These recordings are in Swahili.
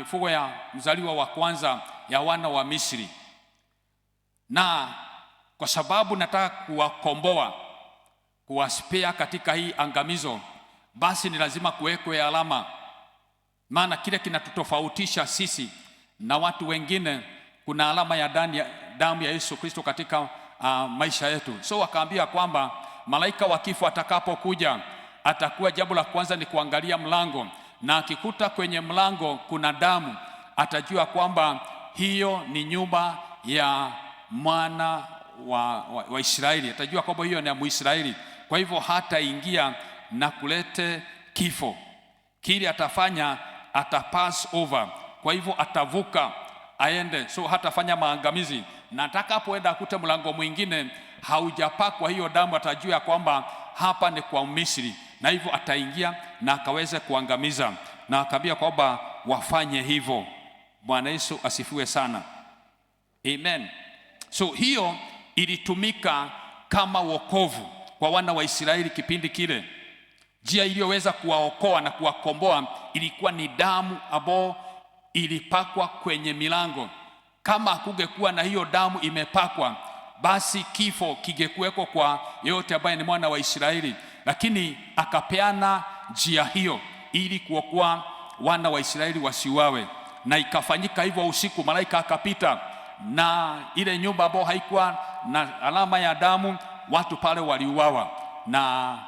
mifugo ya mzaliwa wa kwanza ya wana wa Misri, na kwa sababu nataka kuwakomboa, kuwaspea katika hii angamizo, basi ni lazima kuwekwe alama, maana kile kinatutofautisha sisi na watu wengine, kuna alama ya damu ya Yesu Kristo katika maisha yetu. So wakaambia kwamba malaika wa kifo atakapokuja, atakuwa jambo la kwanza ni kuangalia mlango, na akikuta kwenye mlango kuna damu, atajua kwamba hiyo ni nyumba ya mwana wa Israeli, atajua kwamba hiyo ni ya Muisraeli. Kwa hivyo hataingia na kulete kifo. Kile atafanya, atapass over, kwa hivyo atavuka aende, so hatafanya maangamizi. Na atakapoenda akute mlango mwingine haujapakwa hiyo damu, atajua kwamba hapa ni kwa Misri, na hivyo ataingia na akaweze kuangamiza, na akaambia kwamba wafanye hivyo. Bwana Yesu asifiwe sana. Amen. So hiyo ilitumika kama wokovu kwa wana wa Israeli kipindi kile. Njia iliyoweza kuwaokoa na kuwakomboa ilikuwa ni damu ambayo ilipakwa kwenye milango. Kama hakungekuwa na hiyo damu imepakwa, basi kifo kingekuweko kwa yote ambaye ni mwana wa Israeli. Lakini akapeana njia hiyo ili kuokoa wana wa Israeli wasiuawe, na ikafanyika hivyo usiku. Malaika akapita na ile nyumba ambayo haikuwa na alama ya damu, watu pale waliuawa, na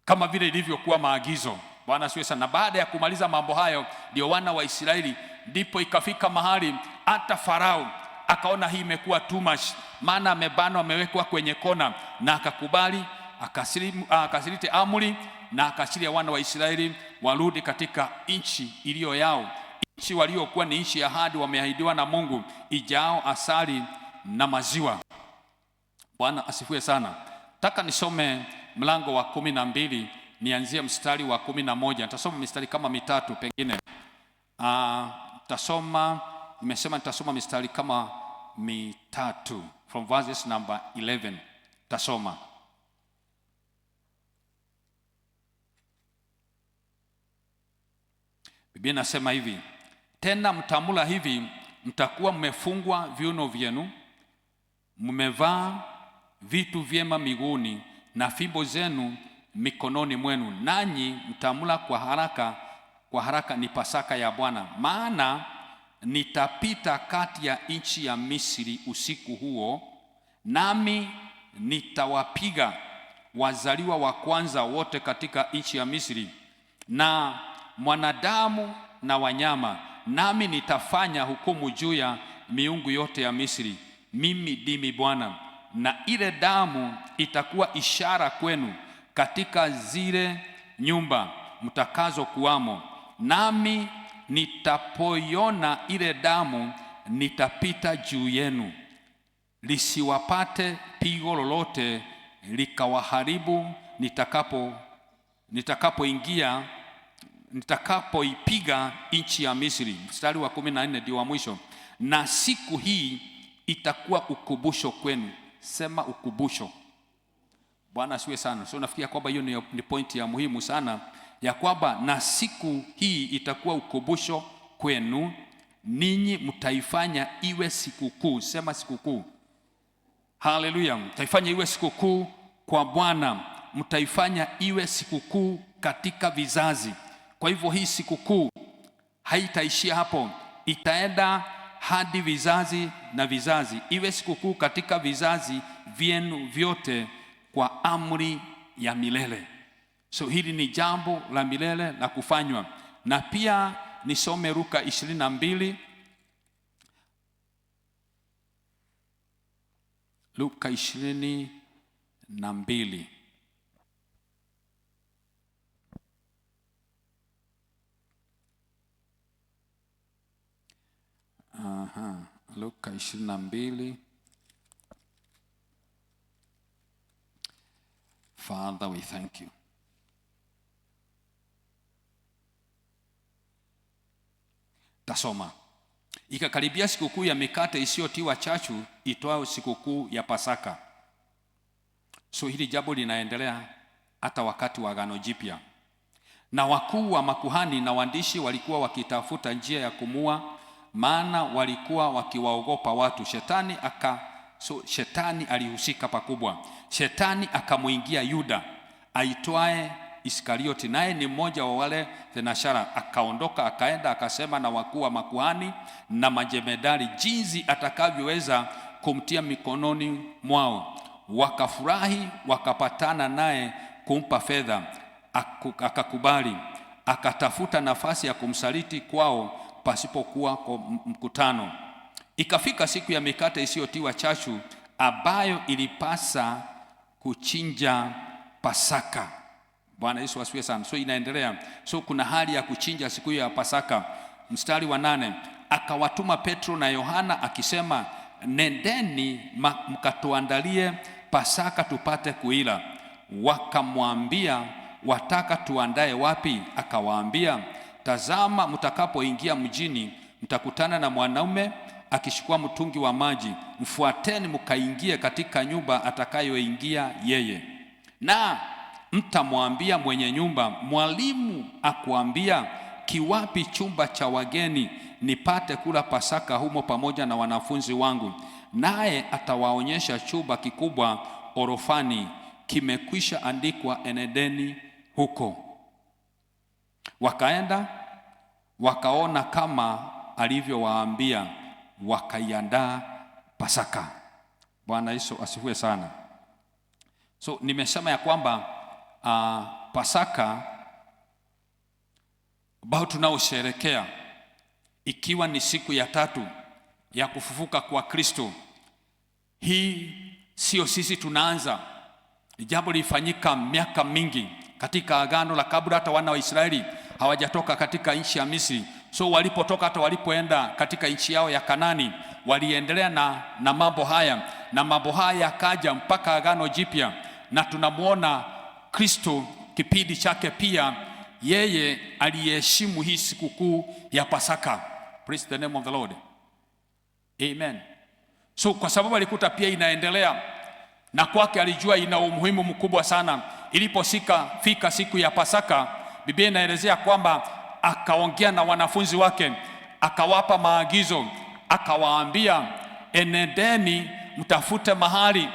kama vile ilivyokuwa maagizo. Bwana asifiwe sana. Baada ya kumaliza mambo hayo, ndio wana wa Israeli, ndipo ikafika mahali hata Farao akaona hii imekuwa too much, maana amebanwa, amewekwa kwenye kona, na akakubali, akasiliti amri na akaachilia wana wa Israeli warudi katika nchi iliyo yao, nchi waliokuwa ni nchi ya ahadi, wameahidiwa na Mungu, ijao asali na maziwa. Bwana asifiwe sana. Nataka nisome mlango wa 12, nianzie mstari wa 11. Nitasoma mistari kama mitatu pengine. Nimesema nitasoma mistari kama mitatu from verses number 11. Tasoma. Biblia inasema hivi: tena mtamula hivi, mtakuwa mmefungwa viuno vyenu, mmevaa vitu vyema miguuni, na fimbo zenu mikononi mwenu, nanyi mtamula kwa haraka, ni Pasaka ya Bwana. Maana nitapita kati ya nchi ya Misri usiku huo, nami nitawapiga wazaliwa wa kwanza wote katika nchi ya Misri, na mwanadamu na wanyama, nami nitafanya hukumu juu ya miungu yote ya Misri. Mimi ndimi Bwana. Na ile damu itakuwa ishara kwenu katika zile nyumba mtakazo kuwamo, nami nitapoiona ile damu nitapita juu yenu, lisiwapate pigo lolote likawaharibu nitakapoipiga nchi ya Misri. Mstari wa 14 ndio wa mwisho. Na siku hii itakuwa ukumbusho kwenu. Sema ukumbusho. Bwana asiwe sana. So nafikiria kwamba hiyo ni pointi ya muhimu sana, ya kwamba na siku hii itakuwa ukumbusho kwenu, ninyi mtaifanya iwe sikukuu. Sema sikukuu. Haleluya. Mtaifanya iwe sikukuu kwa Bwana, mtaifanya iwe sikukuu katika vizazi. Kwa hivyo hii sikukuu haitaishia hapo, itaenda hadi vizazi na vizazi, iwe sikukuu katika vizazi vyenu vyote kwa amri ya milele. So hili ni jambo la milele la kufanywa. Na pia nisome Luka 22. Luka 22. Luka 22. Father, we thank you. Tasoma. Ikakaribia sikukuu ya mikate isiyotiwa chachu itwayo sikukuu ya Pasaka. So hili jambo linaendelea hata wakati wa Agano Jipya. Na wakuu wa makuhani na waandishi walikuwa wakitafuta njia ya kumua, maana walikuwa wakiwaogopa watu. Shetani alihusika pakubwa. Shetani akamuingia Yuda aitwaye Iskarioti, naye ni mmoja wa wale thenashara. Akaondoka akaenda akasema na wakuu wa makuhani na majemedari jinsi atakavyoweza kumtia mikononi mwao. Wakafurahi, wakapatana naye kumpa fedha, akakubali. Akatafuta nafasi ya kumsaliti kwao pasipokuwa kwa mkutano. Ikafika siku ya mikate isiyotiwa chachu, ambayo ilipasa kuchinja Pasaka. Bwana Yesu asifiwe sana. So inaendelea. So kuna hali ya kuchinja siku ya Pasaka. Mstari wa 8, akawatuma Petro na Yohana akisema, nendeni mkatuandalie Pasaka tupate kuila. Wakamwambia, wataka tuandae wapi? Akawaambia, tazama, mtakapoingia mjini mtakutana na mwanaume akichukua mtungi wa maji. Mfuateni mkaingie katika nyumba atakayoingia yeye, na mtamwambia mwenye nyumba, mwalimu akuambia, kiwapi chumba cha wageni nipate kula Pasaka humo pamoja na wanafunzi wangu? Naye atawaonyesha chumba kikubwa orofani, kimekwisha andikwa, enendeni huko. Wakaenda wakaona kama alivyowaambia, wakaiandaa Pasaka. Bwana Yesu asifiwe sana. So nimesema ya kwamba Pasaka ambao tunaosherekea ikiwa ni siku ya 3 ya kufufuka kwa Kristo. Hii sio sisi tunaanza, ni jambo lilifanyika miaka mingi katika agano la kabla. Hata wana wa Israeli hawajatoka katika nchi ya Misri. So walipotoka, hata walipoenda katika nchi yao ya Kanani, waliendelea na mambo haya, na mambo haya yakaja mpaka agano jipya. Na tunamuona Kristo kipindi chake pia, yeye aliheshimu hii sikukuu ya Pasaka. Praise the name of the Lord. Amen. So kwa sababu alikuta pia inaendelea, na kwake alijua ina umuhimu mkubwa sana. Ilipofika siku ya Pasaka, Biblia inaelezea kwamba akaongea na wanafunzi wake, akawapa maagizo, akawaambia, enendeni mtafute mahali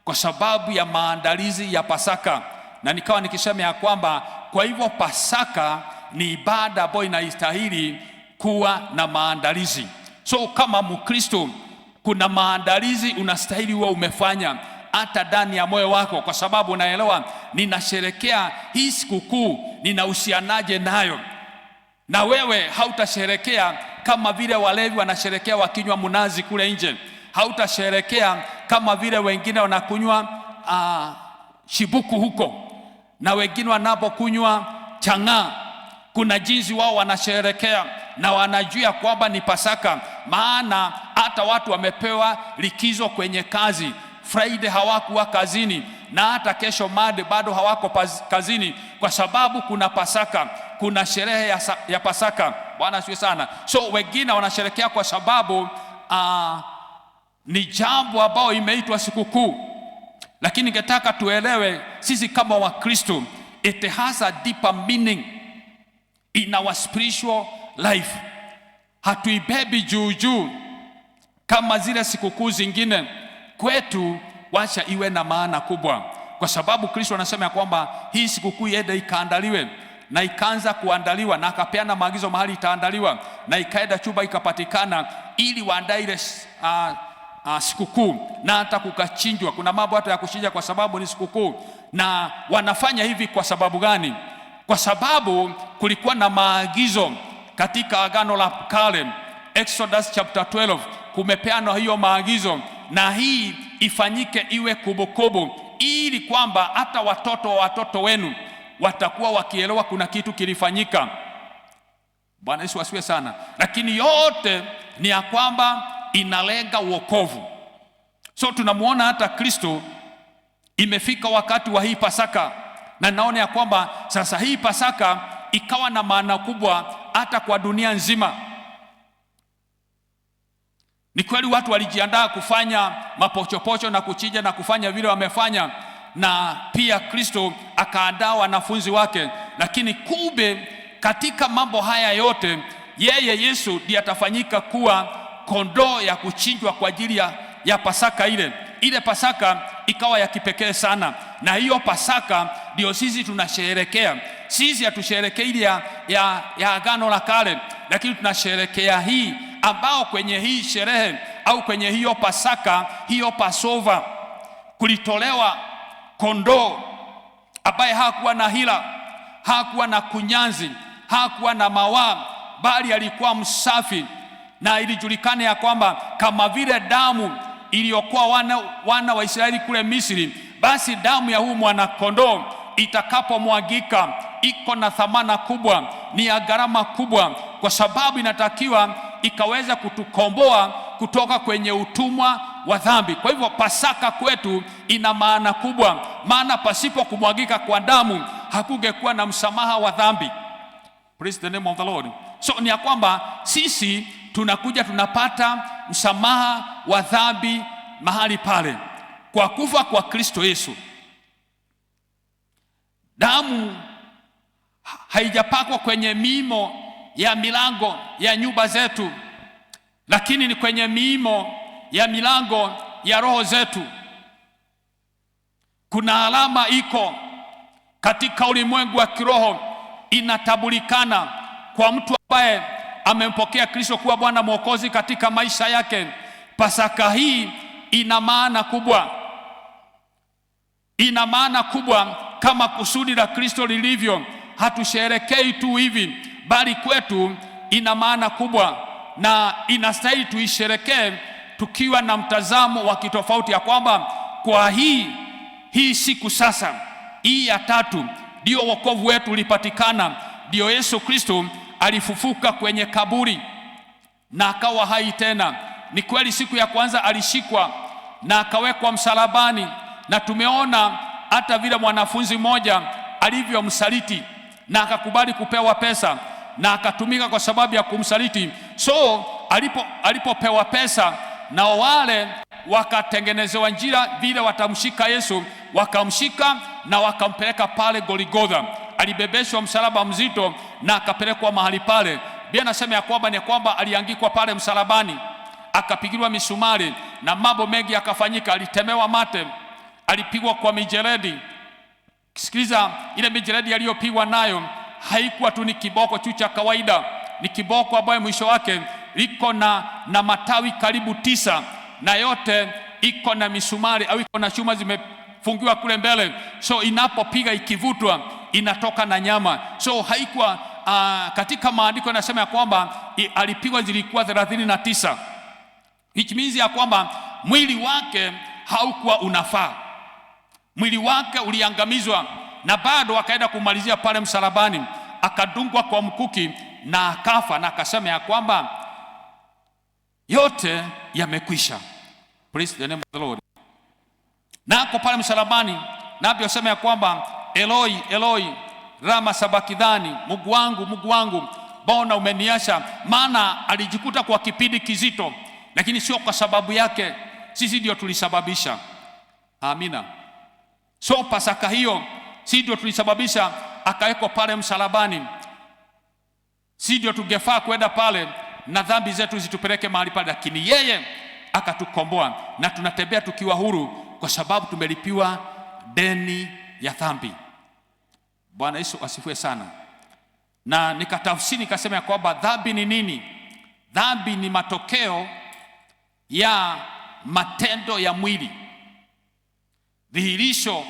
kwa sababu ya maandalizi ya Pasaka. Na nikawa nikisema ya kwamba kwa hivyo Pasaka ni ibada ambayo inastahili kuwa na maandalizi. So kama Mkristo, kuna maandalizi unastahili uwe umefanya hata ndani ya moyo wako, kwa sababu unaelewa, ninasherekea hii sikukuu, ninahusianaje nayo? Na wewe hautasherekea kama vile walevi wanasherekea wakinywa mnazi kule nje. Hautasherekea kama vile wengine wanakunywa shibuku huko, na wengine wanapokunywa chang'aa. Kuna jinsi wao wanasherekea, na wanajua kwamba ni Pasaka. Maana hata watu wamepewa likizo kwenye kazi. Friday hawakuwa kazini, na hata kesho Monday bado hawako kazini, kwa sababu kuna Pasaka, kuna sherehe ya Pasaka. Bwana asifiwe sana. So wengine wanasherekea kwa sababu ni jambo ambao imeitwa sikukuu. Lakini ningetaka tuelewe, sisi kama Wakristo, it has a deeper meaning in our spiritual life. Hatuibebi juu kama zile sikukuu zingine. Kwetu wacha iwe na maana kubwa, kwa sababu Kristo anasema ya kwamba hii sikukuu iende ikaandaliwe, na ikaanza kuandaliwa, na akapeana maagizo mahali itaandaliwa, na ikaenda chumba ikapatikana, ili waandae ile sikukuu, na hata kukachinjwa. Kuna mambo hata ya kuchinja kwa sababu ni sikukuu. Na wanafanya hivi kwa sababu gani? Kwa sababu kulikuwa na maagizo katika agano la kale, Exodus chapter 12, kumepeana hiyo maagizo, na hii ifanyike iwe kumbukumbu, ili kwamba hata watoto wa watoto wenu watakuwa wakielewa kuna kitu kilifanyika. Bwana Yesu asifiwe sana. Lakini yote ni ya kwamba inalenga wokovu. So tunamuona hata Kristo, imefika wakati wa hii Pasaka, na naona ya kwamba sasa hii Pasaka ikawa na maana kubwa hata kwa dunia nzima. Ni kweli watu walijiandaa kufanya mapochopocho na kuchinja na kufanya vile wamefanya, na pia Kristo akaandaa wanafunzi wake, lakini kumbe katika mambo haya yote yeye Yesu ndiye atafanyika kuwa kondoo ya kuchinjwa kwa ajili ya Pasaka ile Pasaka ikawa ya kipekee sana, na hiyo Pasaka ndio sisi tunasherehekea. Sisi hatusherehekei ile ya Agano la Kale, lakini tunasherehekea hii ambao kwenye hii sherehe au kwenye hiyo Pasaka, hiyo Passover, kulitolewa kondoo ambaye hakuwa na hila, hakuwa na kunyanzi, hakuwa na mawaa, bali alikuwa msafi. Na ilijulikana ya kwamba kama vile damu iliyokuwa wana wa Israeli kule Misri, basi damu ya huu mwana kondoo itakapomwagika iko na thamana kubwa, ni ya gharama kubwa, kwa sababu inatakiwa ikaweza kutukomboa kutoka kwenye utumwa wa dhambi. Kwa hivyo Pasaka kwetu ina maana kubwa, maana pasipo kumwagika kwa damu hakungekuwa na msamaha wa dhambi. Praise the name of the Lord. So ni ya kwamba sisi tunakuja tunapata msamaha wa dhambi mahali pale kwa kufa kwa Kristo Yesu. Damu haijapakwa kwenye miimo ya milango ya nyumba zetu, lakini ni kwenye miimo ya milango ya roho zetu. Kuna alama iko katika ulimwengu wa kiroho inatambulikana kwa mtu ambaye amempokea Kristo kuwa Bwana Mwokozi katika maisha yake. Pasaka hii ina maana kubwa, ina maana kubwa kama kusudi la Kristo lilivyo. Hatusherekei tu hivi, bali kwetu ina maana kubwa, na inastahili tuisherekee tukiwa na mtazamo wa kitofauti, ya kwamba kwa hii siku sasa, hii ya tatu, ndio wokovu wetu ulipatikana. Ndio Yesu Kristo alifufuka kwenye kaburi na akawa hai tena. Ni kweli siku ya kwanza alishikwa na akawekwa msalabani, na tumeona hata vile mwanafunzi mmoja alivyomsaliti na akakubali kupewa pesa na akatumika kwa sababu ya kumsaliti. So alipopewa pesa, na wale wakatengenezewa njia vile watamshika Yesu, wakamshika na wakampeleka pale Golgotha. Alibebeshwa msalaba mzito na akapelekwa mahali pale. Biblia nasema ya kwamba aliangikwa pale msalabani, akapigwa misumari na mambo mengi yakafanyika. Alitemewa mate, alipigwa kwa mijeledi. Sikiliza, ile mijeledi aliyopigwa nayo haikuwa tu ni kiboko tu cha kawaida, ni kiboko ambayo mwisho wake iko na matawi karibu 9, na yote iko na misumari au iko na chuma zimefungiwa kule mbele. So inapopiga ikivutwa inatoka na nyama. So haikuwa katika maandiko yanasema ya kwamba alipigwa zilikuwa 39, which means ya kwamba mwili wake haukuwa unafaa, mwili wake uliangamizwa, na bado akaenda kumalizia pale msalabani, akadungwa kwa mkuki na akafa, na akasema ya kwamba yote yamekwisha. Praise the name of the Lord. Na ako pale msalabani, na anasema ya kwamba Eloi Eloi lama sabakithani, Mungu wangu mbona umeniacha? Maana alijikuta kwa kipindi kizito, lakini sio kwa sababu yake, sisi ndio tulisababisha. Amina. So Pasaka hiyo sisi ndio tulisababisha akawekwa pale msalabani. Sisi ndio tungefaa kwenda pale na dhambi zetu zitupeleke mahali pale, lakini yeye akatukomboa na tunatembea tukiwa huru kwa sababu tumelipiwa deni ya dhambi. Bwana Yesu asifiwe sana. Na nikatafsiri nikasema ya kwamba dhambi ni nini? Dhambi ni matokeo ya matendo ya mwili, dhihirisho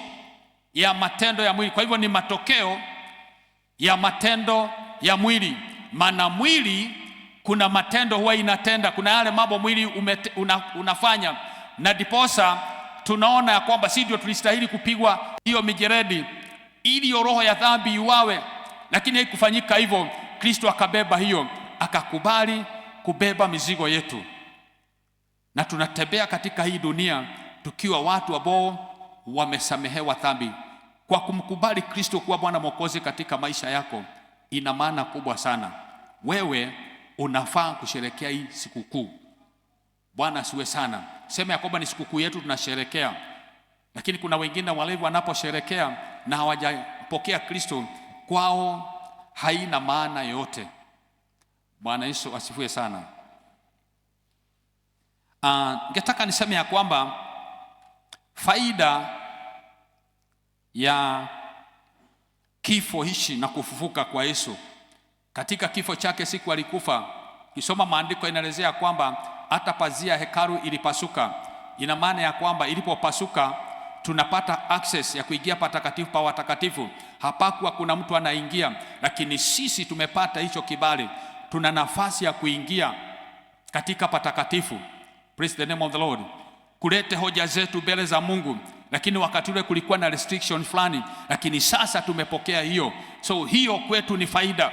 ya matendo ya mwili. Kwa hivyo ni matokeo ya matendo ya mwili, maana mwili kuna matendo huwa inatenda, kuna yale mambo mwili unafanya, na diposa tunaona ya kwamba si ndio tulistahili kupigwa hiyo mijeredi ili roho ya dhambi iwawe, lakini haikufanyika hivyo. Kristo akabeba hiyo, akakubali kubeba mizigo yetu, na tunatembea katika hii dunia tukiwa watu ambao wamesamehewa dhambi. Kwa kumkubali Kristo kuwa Bwana Mwokozi katika maisha yako, ina maana kubwa sana. Wewe unafaa kusherekea hii sikukuu. Bwana asiwe sana. Sema ya kwamba ni sikukuu yetu tunasherekea, lakini kuna wengine wale wanaposherekea na hawajapokea Kristo, kwao haina maana yote. Bwana Yesu asifiwe sana. Ningetaka niseme ya kwamba faida ya kifo hichi na kufufuka kwa Yesu, katika kifo chake siku alikufa, kisoma maandiko inaelezea kwamba hata pazia hekalu ilipasuka. Ina maana ya kwamba ilipopasuka tunapata access ya kuingia patakatifu pa watakatifu. Hapakuwa kuna mtu anaingia, lakini sisi tumepata hicho kibali. Tuna nafasi ya kuingia katika patakatifu. Praise the name of the Lord. Kulete hoja zetu mbele za Mungu, lakini wakati ule kulikuwa na restriction fulani, lakini sasa tumepokea hiyo. So hiyo kwetu ni faida.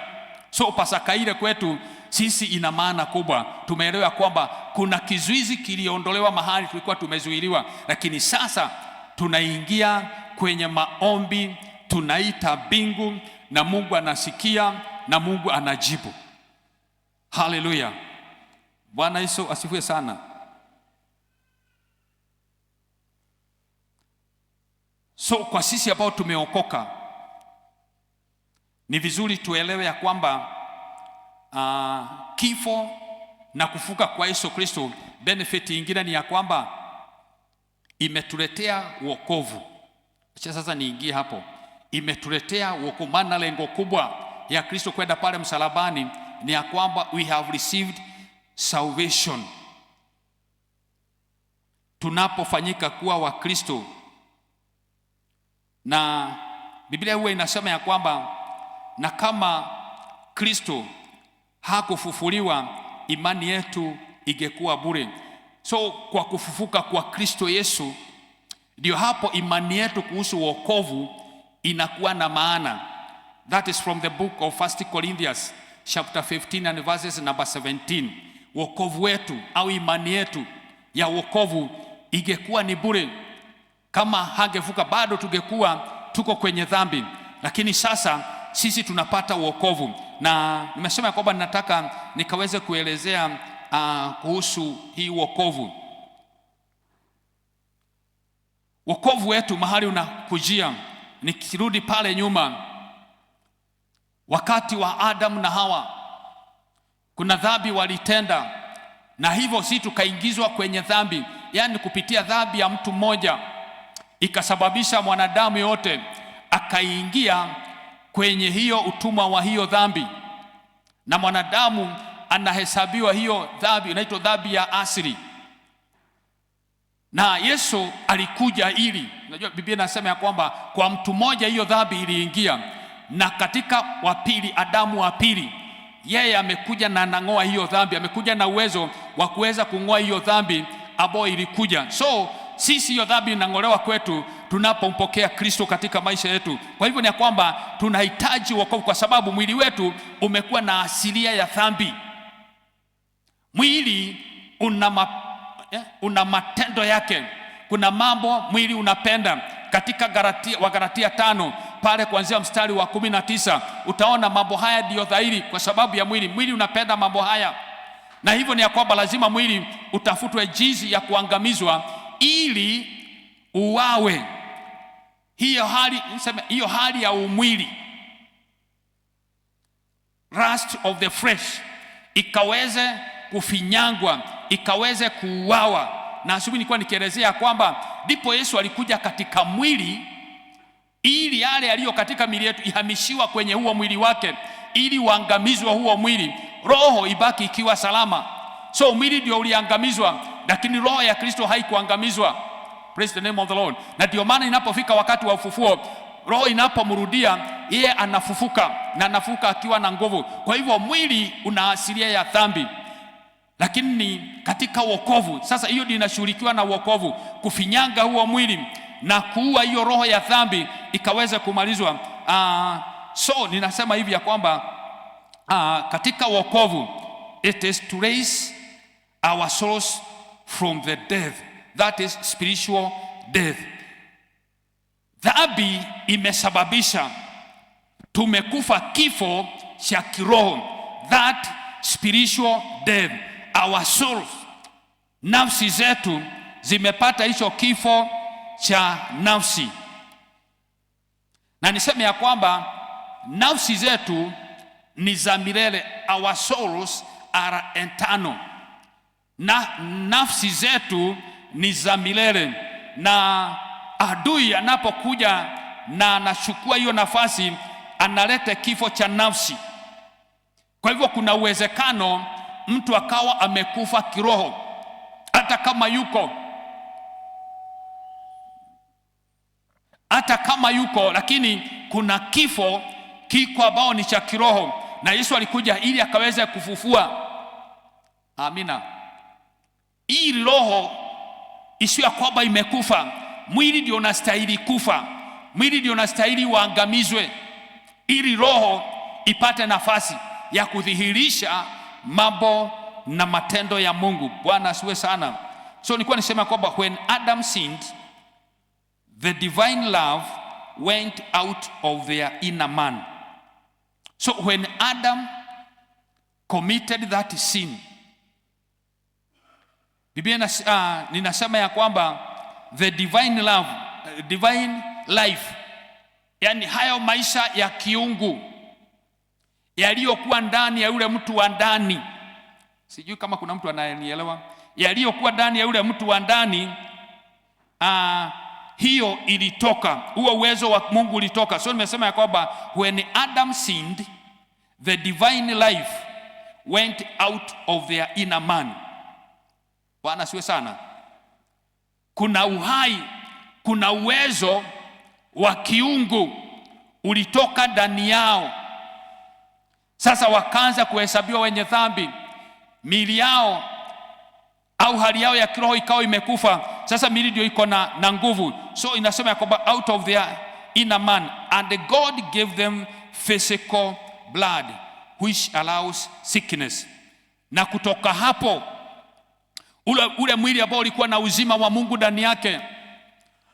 So Pasaka ile kwetu sisi ina maana kubwa. Tumeelewa kwamba kuna kizuizi kiliondolewa mahali tulikuwa tumezuiliwa, lakini sasa tunaingia kwenye maombi, tunaita mbingu na Mungu anasikia na Mungu anajibu. Haleluya. Bwana Yesu asifiwe sana. So kwa sisi ambao tumeokoka, ni vizuri tuelewe ya kwamba kifo na kufuka kwa Yesu Kristo, benefit nyingine ni ya kwamba imetuletea wokovu. Acha sasa niingie hapo. Imetuletea wokovu, maana lengo kubwa ya Kristo kwenda pale msalabani ni ya kwamba we have received salvation. Tunapofanyika kuwa wa Kristo, na Biblia huwa inasema ya kwamba na kama Kristo hakufufuliwa, imani yetu ingekuwa bure. So kwa kufufuka kwa Kristo Yesu, ndio hapo imani yetu kuhusu wokovu inakuwa na maana. That is from the book of 1 Corinthians chapter 15 and verses number 17. Wokovu wetu au imani yetu ya wokovu ingekuwa ni bure. Kama hangefuka bado tungekuwa tuko kwenye dhambi, lakini sasa sisi tunapata wokovu. Na nimesema kwamba ninataka nikaweze kuelezea kuhusu hii wokovu. Wokovu wetu mahali unakujia, nikirudi pale nyuma, wakati wa Adam na Hawa, kuna dhambi walitenda, na hivyo sisi tukaingizwa kwenye dhambi. Yani kupitia dhambi ya mtu mmoja ikasababisha mwanadamu yote akaingia kwenye hiyo utumwa wa hiyo dhambi, na mwanadamu anahesabiwa hiyo dhambi, inaitwa dhambi ya asili. Na Yesu alikuja ili, unajua Biblia inasema ya kwamba kwa mtu mmoja hiyo dhambi iliingia, na katika wa pili, Adamu wa pili, yeye amekuja na anang'oa hiyo dhambi, amekuja na uwezo wa kuweza kung'oa hiyo dhambi ambayo ilikuja. So sisi hiyo dhambi inang'olewa kwetu tunapompokea Kristo katika maisha yetu. Kwa hivyo ni ya kwamba tunahitaji wokovu, kwa sababu mwili wetu umekuwa na asilia ya dhambi. Mwili una matendo yake. Kuna mambo mwili unapenda. Katika Wagalatia 5 pale kuanzia mstari wa 19 utaona mambo haya ndio dhahiri kwa sababu ya mwili. Mwili unapenda mambo haya, na hivyo ni ya kwamba lazima mwili utafutwe jinsi ya kuangamizwa ili uwawe. Hiyo hali ya umwili, lust of the flesh, ikaweze kufinyangwa, ikaweze kuuawa. Na asubuhi nilikuwa nikielezea kwamba ndipo Yesu alikuja katika mwili ili yale yaliyo katika miili yetu ihamishiwa kwenye huo mwili wake, ili uangamizwe huo mwili, roho ibaki ikiwa salama. So mwili ndio uliangamizwa, lakini roho ya Kristo haikuangamizwa. Praise the name of the Lord. Na ndio maana inapofika wakati wa ufufuo, roho inapomrudia yeye anafufuka, na anafufuka akiwa na nguvu. Kwa hivyo mwili una asilia ya dhambi, lakini katika wokovu sasa hiyo ndio inashughulikiwa na wokovu, kufinyanga huo mwili na kuua hiyo roho ya dhambi ikaweza kumalizwa. So ninasema hivi ya kwamba katika wokovu, it is to raise our souls from the death, that is spiritual death. Dhambi imesababisha tumekufa kifo cha kiroho, that spiritual death. Our souls, nafsi zetu zimepata hicho kifo cha nafsi. Na niseme ya kwamba nafsi zetu ni za milele, our souls are eternal. Na nafsi zetu ni za milele, na adui anapokuja na anachukua hiyo nafasi, analeta kifo cha nafsi. Kwa hivyo kuna uwezekano mtu akawa amekufa kiroho, hata kama yuko, lakini kuna kifo kiko ambao ni cha kiroho, na Yesu alikuja ili akaweze kufufua. Amina. Hii roho isiyo kwamba imekufa, mwili ndio unastahili kufa, mwili ndio unastahili uangamizwe, ili roho ipate nafasi ya kudhihirisha mambo na matendo ya Mungu. Bwana asiwe sana. So nilikuwa nisema kwamba when Adam sinned, the divine love went out of their inner man. So when Adam committed that sin, Biblia ninasema ya kwamba the divine love, divine life, yani hayo maisha ya kiungu yaliyokuwa ndani ya yule mtu wa ndani, sijui kama kuna mtu anayenielewa, yaliyokuwa ndani ya yule mtu wa ndani, hiyo ilitoka, huo uwezo wa Mungu ulitoka. So nimesema ya kwamba when Adam sinned, the divine life went out of their inner man. Bwana siwe sana. Kuna uhai, kuna uwezo wa kiungu ulitoka ndani yao. Sasa wakaanza kuhesabiwa wenye dhambi, miili yao au hali yao ya kiroho ikawa imekufa. Sasa miili ndio iko na nguvu. So inasema ya kwamba out of their inner man, and God gave them physical blood which allows sickness. Na kutoka hapo ule mwili ambao ulikuwa na uzima wa Mungu ndani yake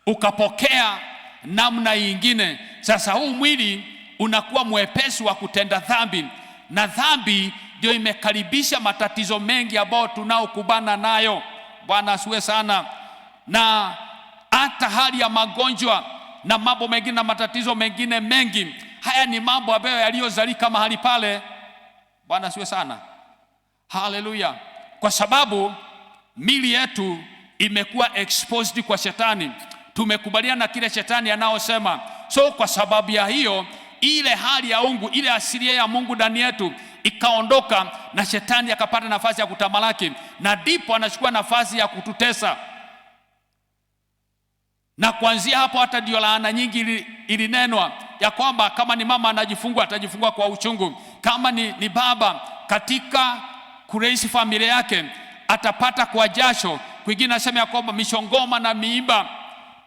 ukapokea namna nyingine. Sasa huu mwili unakuwa mwepesi wa kutenda dhambi, na dhambi ndio imekaribisha matatizo mengi ambayo tunaokubana nayo. Bwana asiwe sana. Na hata hali ya magonjwa na mambo mengine na matatizo mengine mengi, haya ni mambo ambayo yaliyozalika mahali pale. Bwana asiwe sana. Haleluya. Kwa sababu mili yetu imekuwa exposed kwa shetani, tumekubaliana na kile shetani anaosema. So kwa sababu ya hiyo, ile hali ya Mungu, ile asilia ya Mungu ndani yetu ikaondoka, na shetani akapata nafasi ya kutamalaki, na ndipo anachukua nafasi ya kututesa. Na kuanzia hapo hata ndio laana nyingi ilinenwa ya kwamba kama ni mama anajifungua, atajifungua kwa uchungu. Kama ni baba katika kureisi familia yake, atapata kwa jasho. Kwingine nasema ya kwamba mishongoma na miiba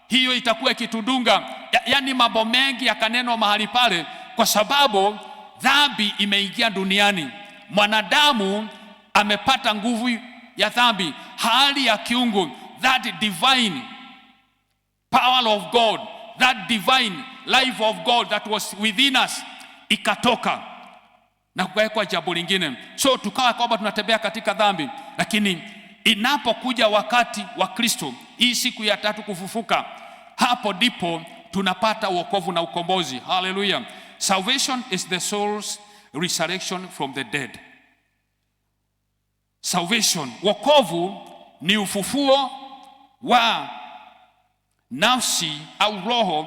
hiyo itakuwa ikitudunga. Yani mambo mengi yakanenwa mahali pale, kwa sababu dhambi imeingia duniani. Mwanadamu amepata nguvu ya dhambi, hali ya kiungu, that divine power of God, that divine life of God that was within us ikatoka na kukawekwa jambo lingine. So tukawa kwamba tunatembea katika dhambi, lakini inapokuja wakati wa Kristo, hii siku ya tatu kufufuka, hapo ndipo tunapata wokovu na ukombozi. Hallelujah. Salvation is the soul's resurrection from the dead. Salvation, wokovu ni ufufuo wa nafsi au roho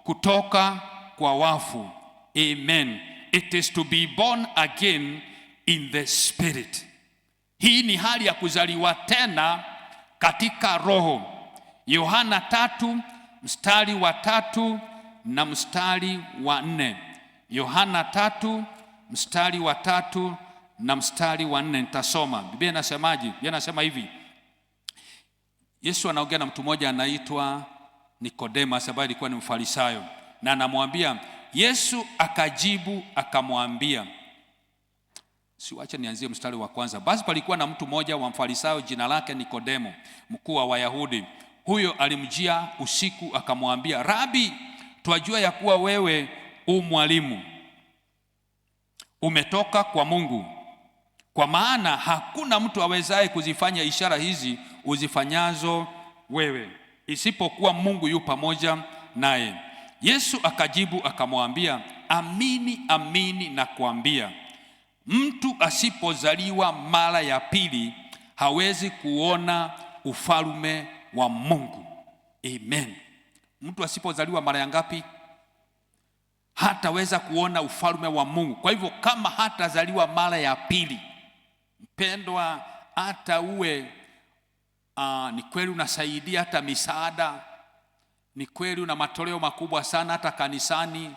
kutoka kwa wafu. Amen. It is to be born again in the spirit. Hii ni hali ya kuzaliwa tena katika roho. Yohana 3 mstari wa 3 na mstari wa 4. Yohana 3 mstari wa 3 na mstari wa 4 nitasoma. Biblia inasemaje? Biblia inasema hivi. Yesu anaongea na mtu mmoja anaitwa Nikodemo, ambaye alikuwa ni Mfarisayo, na anamwambia, Yesu akajibu akamwambia, siwache nianzie mstari wa kwanza. Basi palikuwa na mtu mmoja wa Mfarisayo, jina lake Nikodemo, mkuu wa Wayahudi. Huyo alimjia usiku akamwambia, Rabi, twajua ya kuwa wewe mwalimu umetoka kwa Mungu, kwa maana hakuna mtu awezaye kuzifanya ishara hizi uzifanyazo wewe, isipokuwa Mungu yu pamoja naye. Yesu akajibu akamwambia, amini amini nakuambia, mtu asipozaliwa mara ya pili hawezi kuona ufalme wa Mungu. Amen. Mtu asipozaliwa mara ya ngapi? Hataweza kuona ufalme wa Mungu. Kwa hivyo kama hatazaliwa mara ya pili, mpendwa, hata uwe ni kweli unasaidia hata misaada, ni kweli una matoleo makubwa sana hata kanisani,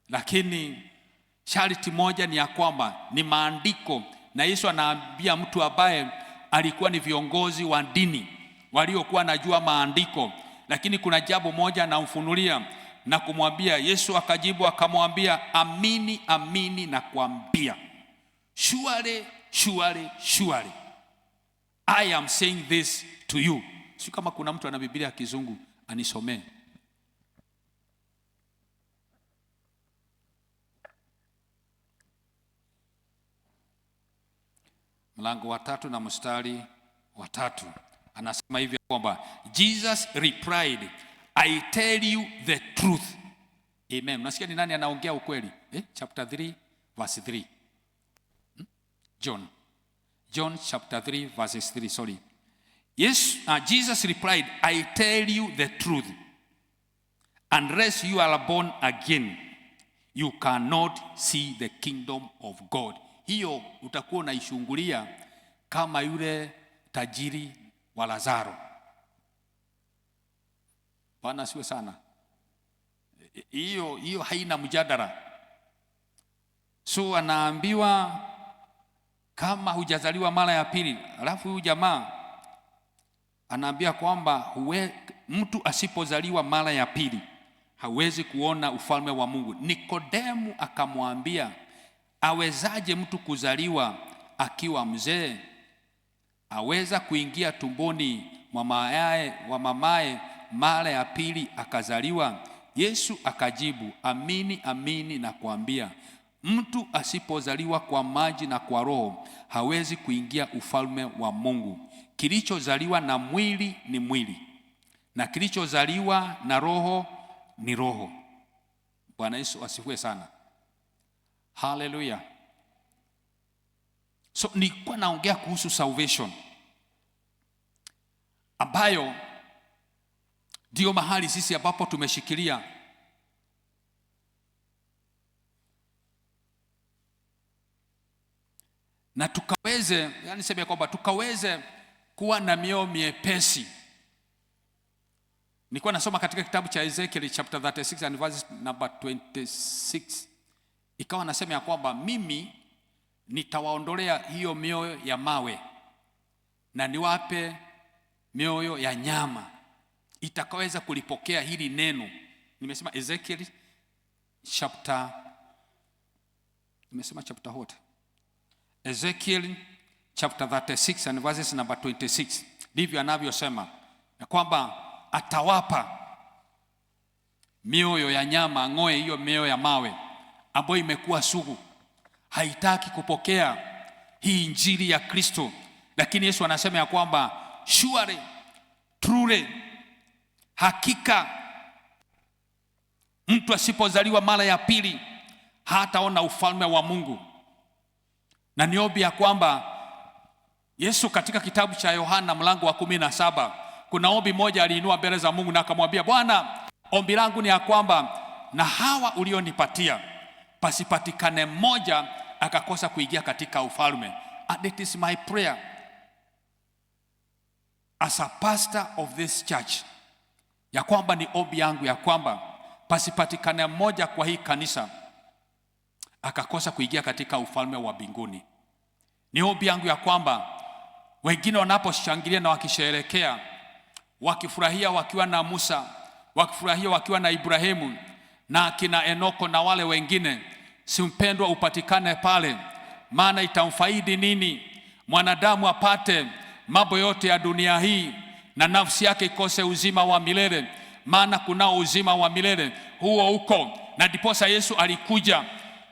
lakini sharti moja ni ya kwamba ni maandiko, na Yesu anaambia mtu ambaye alikuwa ni viongozi wa dini waliokuwa najua maandiko, lakini kuna jambo moja anamfunulia na kumwambia. Yesu akajibu akamwambia, amini amini nakuambia, surely surely surely I am saying this to you. Si kama kuna mtu ana Biblia ya Kizungu anisomee. Mlango wa 3 na mstari wa 3 anasema hivi kwamba Jesus replied, I tell you the truth. Amen. Unasikia ni nani anaongea ukweli? Chapter 3 verse 3. John chapter 3 verses 3, sorry. Yes, Jesus replied, I tell you the truth. Unless you are born again, you cannot see the kingdom of God. Hiyo utakuwa unaishungulia kama yule tajiri wa Lazaro. Bwana asiwe sana. Hiyo haina mjadala. So anaambiwa kama hujazaliwa mara ya pili. Alafu huyu jamaa anaambia kwamba mtu asipozaliwa mara ya pili hawezi kuona ufalme wa Mungu. Nikodemu akamwambia, awezaje mtu kuzaliwa akiwa mzee? Aweza kuingia tumboni mwa mamaye mara ya pili akazaliwa? Yesu akajibu, amini amini nakuambia, mtu asipozaliwa kwa maji na kwa Roho hawezi kuingia ufalme wa Mungu. Kilichozaliwa na mwili ni mwili, na kilichozaliwa na roho ni roho. Bwana Yesu asifiwe sana. Hallelujah. So nilikuwa naongea kuhusu salvation, ambayo ndio mahali sisi ambapo tumeshikilia. Na tukaweze, yani sema kwamba tukaweze kuwa na mioyo miepesi. Nilikuwa nasoma katika kitabu cha Ezekiel chapter 36 and verse number 26. Ikawa nasema ya kwamba mimi nitawaondolea hiyo mioyo ya mawe na niwape mioyo ya nyama itakaweza kulipokea hili neno. Nimesema Ezekiel chapter, nimesema chapter what? Ezekiel chapter 36 and verses number 26. Ndivyo anavyosema ya kwamba atawapa mioyo ya nyama, ang'oe hiyo mioyo ya mawe ambayo imekuwa sugu, haitaki kupokea hii injili ya Kristo. Lakini Yesu anasema ya kwamba surely, truly, hakika mtu asipozaliwa mara ya pili hataona ufalme wa Mungu. Na niombi ya kwamba Yesu katika kitabu cha Yohana mlango wa 17, kuna ombi moja aliinua mbele za Mungu na akamwambia, Bwana, ombi langu ni ya kwamba na hawa ulionipatia pasipatikane mmoja akakosa kuingia katika ufalme. And it is my prayer as a pastor of this church, ya kwamba ni ombi yangu ya kwamba pasipatikane mmoja kwa hii kanisa akakosa kuingia katika ufalme wa mbinguni. Ni ombi yangu ya kwamba wengine wanaposhangilia na wakisherehekea, wakifurahia wakiwa na Musa, wakifurahia wakiwa na Ibrahimu na kina Enoko na wale wengine, simpendwa upatikane pale. Maana itamfaidi nini mwanadamu apate mambo yote ya dunia hii na nafsi yake ikose uzima wa milele? Maana kuna uzima wa milele huo uko, na ndiposa Yesu alikuja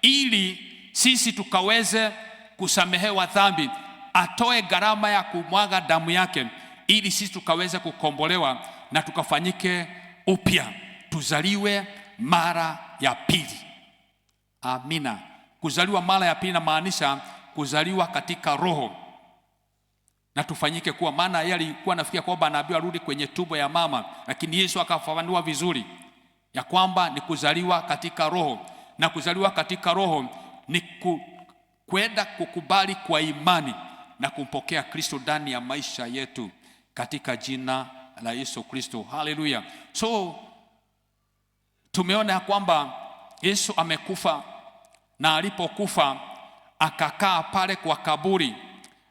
ili sisi tukaweze kusamehewa dhambi, atoe gharama ya kumwaga damu yake ili sisi tukaweze kukombolewa na tukafanyike upya, tuzaliwe mara ya pili. Amina. Kuzaliwa mara ya pili inamaanisha kuzaliwa katika roho. Na tufanyike kuwa, maana yeye alikuwa anafikia kwamba anaambiwa arudi kwenye tumbo ya mama, lakini Yesu akafafanua vizuri ya kwamba ni kuzaliwa katika roho. Na kuzaliwa katika roho ni kwenda kukubali kwa imani na kumpokea Kristo ndani ya maisha yetu katika jina la Yesu Kristo. Haleluya. So tumeona ya kwamba Yesu amekufa, na alipokufa akakaa pale kwa kaburi,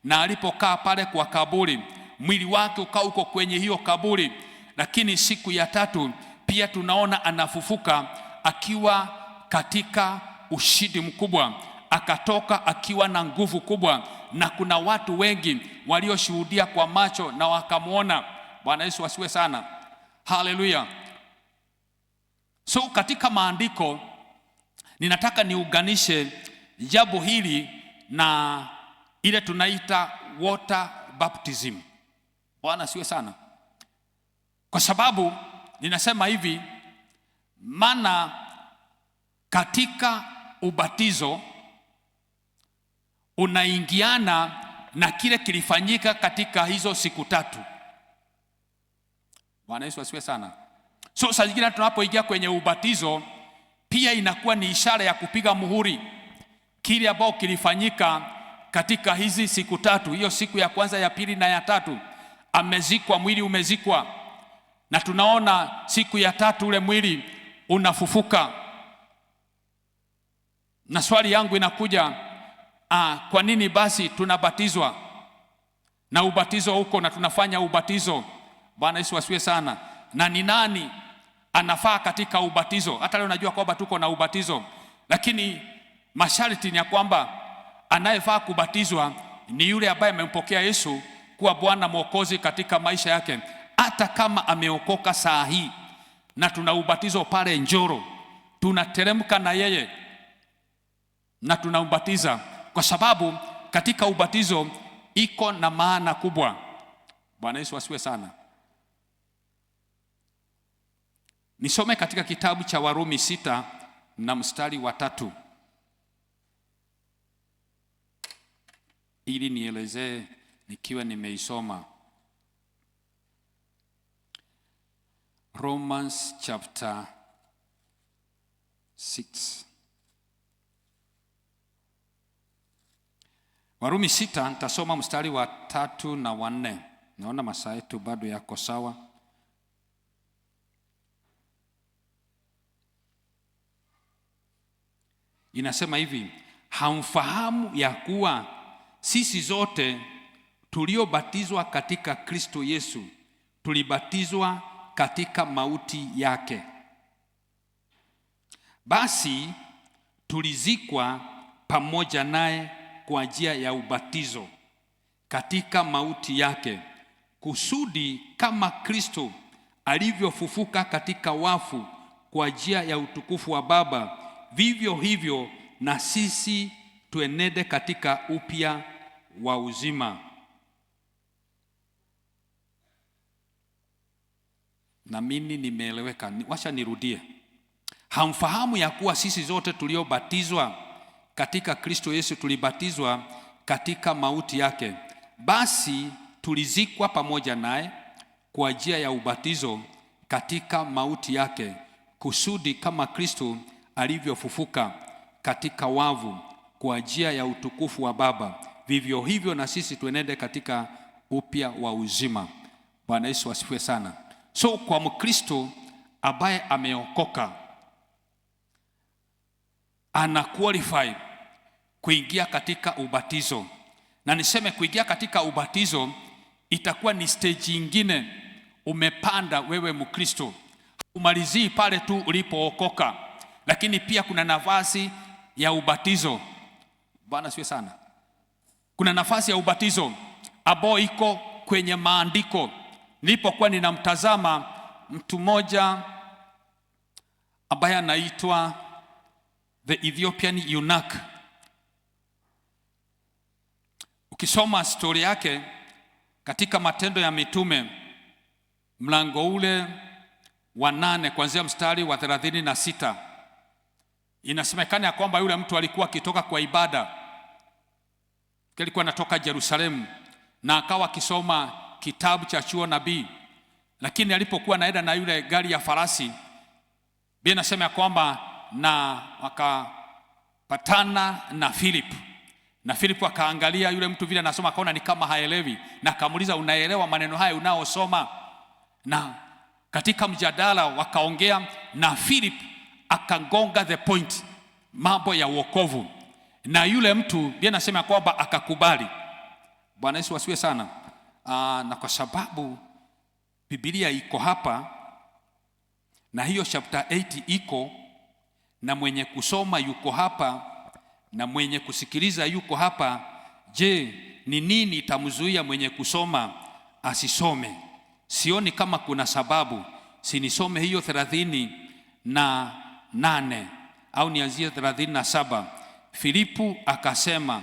na alipokaa pale kwa kaburi mwili wake ukaa uko kwenye hiyo kaburi. Lakini siku ya tatu pia tunaona anafufuka akiwa katika ushindi mkubwa, akatoka akiwa na nguvu kubwa, na kuna watu wengi walioshuhudia kwa macho na wakamwona. Bwana Yesu asiwe sana. Haleluya. So katika maandiko ninataka niunganishe jambo hili na ile tunaita water baptism. Bwana asiwe sana. Kwa sababu ninasema hivi, maana katika ubatizo unaingiana na kile kilifanyika katika hizo siku tatu. Bwana Yesu asiwe sana. So saa nyingine tunapoingia kwenye ubatizo pia inakuwa ni ishara ya kupiga muhuri kile ambao kilifanyika katika hizi siku tatu. Hiyo siku ya kwanza, ya pili na ya tatu amezikwa, mwili umezikwa, na tunaona siku ya tatu ule mwili unafufuka. Na swali yangu inakuja, kwa nini basi tunabatizwa na ubatizo huko na tunafanya ubatizo? Bwana Yesu asiwe sana. Na ni nani anafaa katika ubatizo? Hata leo najua kwamba tuko na ubatizo, lakini masharti ni ya kwamba anayefaa kubatizwa ni yule ambaye amempokea Yesu kuwa Bwana Mwokozi katika maisha yake. Hata kama ameokoka saa hii, na tuna ubatizo pale Njoro, tunateremka na yeye na tunaubatiza, kwa sababu katika ubatizo iko na maana kubwa. Bwana Yesu asiwe sana. Nisome katika kitabu cha Warumi 6 na mstari wa 3 ili nielezee nikiwa nimeisoma. Romans chapter 6. Warumi 6 nitasoma mstari wa 3 na wa 4. Naona masaa yetu bado yako sawa. Inasema hivi, hamfahamu ya kuwa sisi zote tuliobatizwa katika Kristo Yesu tulibatizwa katika mauti yake? Basi tulizikwa pamoja naye kwa njia ya ubatizo katika mauti yake, kusudi kama Kristo alivyofufuka katika wafu kwa njia ya utukufu wa Baba, vivyo hivyo na sisi tuenende katika upya wa uzima. Na mimi nimeeleweka, wacha nirudie. Hamfahamu ya kuwa sisi zote tuliobatizwa katika Kristo Yesu tulibatizwa katika mauti yake? Basi tulizikwa pamoja naye kwa njia ya ubatizo katika mauti yake, kusudi kama Kristo alivyofufuka katika wavu kwa njia ya utukufu wa Baba, vivyo hivyo na sisi tuenende katika upya wa uzima. Bwana Yesu asifiwe sana. So kwa Mkristo ambaye ameokoka, ana qualify kuingia katika ubatizo. Na niseme kuingia katika ubatizo itakuwa ni stage nyingine umepanda wewe Mkristo. Umalizii pale tu ulipookoka, lakini pia kuna nafasi ya ubatizo. Bwana asifiwe sana. Kuna nafasi ya ubatizo ambao iko kwenye maandiko. Nilipokuwa ninamtazama mtu mmoja ambaye anaitwa the Ethiopian eunuch, ukisoma story yake katika Matendo ya Mitume mlango ule wa 8 kuanzia mstari wa 36, Inasemekana ya kwamba yule mtu alikuwa akitoka kwa ibada, alikuwa anatoka Yerusalemu na akawa akisoma kitabu cha chuo nabii, lakini alipokuwa naenda na yule gari ya farasi, Biblia inasema ya kwamba na wakapatana na Philip, na Philip akaangalia yule mtu vile anasoma, akaona ni kama haelewi, na akamuuliza, unaelewa maneno haya unaosoma? Na katika mjadala wakaongea, na Philip akagonga the point, mambo ya wokovu, na yule mtu Biblia inasema kwamba akakubali. Bwana Yesu asifiwe sana. Na kwa sababu Biblia iko hapa na hiyo chapter 8 iko, na mwenye kusoma yuko hapa na mwenye kusikiliza yuko hapa, je, ni nini itamzuia mwenye kusoma asisome? Sioni kama kuna sababu. Sinisome hiyo 38 au nianzie 37. Filipu akasema,